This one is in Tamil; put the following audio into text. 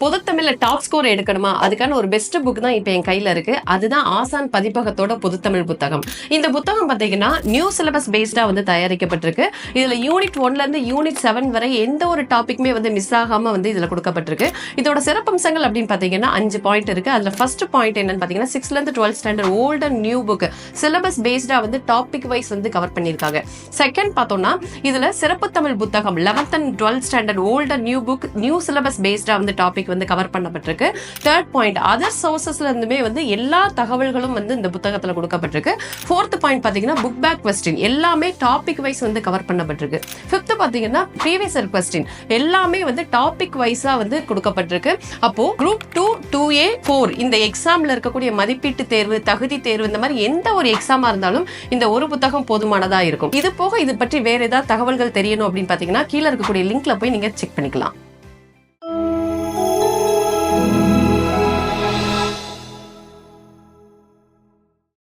பொதுத்தமிழ்ல டாப் ஸ்கோர் எடுக்கணுமா அதுக்கான ஒரு பெஸ்ட் புக் தான் இப்போ என் கையில இருக்கு. அதுதான் ஆசான் பதிப்பகத்தோட பொதுத்தமிழ் புத்தகம். இந்த புத்தகம் பாத்தீங்கன்னா நியூ சிலபஸ் பேஸ்டா வந்து தயாரிக்கப்பட்டிருக்கு. இதுல யூனிட் 1ல இருந்து யூனிட் 7 வரை எந்த ஒரு டாபிக்குமே வந்து மிஸ் ஆகாம வந்து இதுல கொடுக்கப்பட்டிருக்கு. இதோட சிறப்பம்சங்கள் அப்படின்னு பாத்தீங்கன்னா 5 பாயிண்ட் இருக்கு. அதுல ஃபர்ஸ்ட் பாயிண்ட் என்னன்னு பாத்தீங்கன்னா 6ல இருந்து 12th standard old and new book syllabus பேஸ்டா வந்து டாபிக் வைஸ் வந்து கவர் பண்ணிருக்காங்க. செகண்ட் பார்த்தோம்னா இதுல சிறப்பு தமிழ் புத்தகம் 11th and 12th standard old and new book new syllabus பேஸ்டா வந்து டாபிக் வந்து கவர் பண்ணப்பட்டிருக்கு. தேர்ட் பாயிண்ட் அதர் சோர்சஸ்ல இருந்துமே வந்து எல்லா தகவல்களும் வந்து இந்த புத்தகத்துல கொடுக்கப்பட்டிருக்கு. ஃபோர்த் பாயிண்ட் பாத்தீங்கன்னா புக் பேக் கொஸ்டின் எல்லாமே டாபிக் வைஸ் வந்து கவர் பண்ணப்பட்டிருக்கு. ஃபிஃப்த் பாத்தீங்கன்னா ப்ரீவியஸ் இயர் கொஸ்டின் எல்லாமே வந்து டாபிக் வைஸா வந்து கொடுக்கப்பட்டிருக்கு. அப்போ குரூப் 2, 2A, 4 இந்த எக்ஸாம்ல இருக்கக்கூடிய மதிப்பீட்டு தேர்வு, தகுதி தேர்வு இந்த மாதிரி எந்த ஒரு எக்ஸாமா இருந்தாலும் இந்த ஒரு புத்தகம் போதுமானதா இருக்கும். இது போக இது பற்றி வேற ஏதாவது தகவல்கள் தெரியணும் அப்படின்னு பாத்தீங்கன்னா கீழே இருக்கக்கூடிய லிங்க்ல போய் நீங்க செக் பண்ணிக்கலாம்.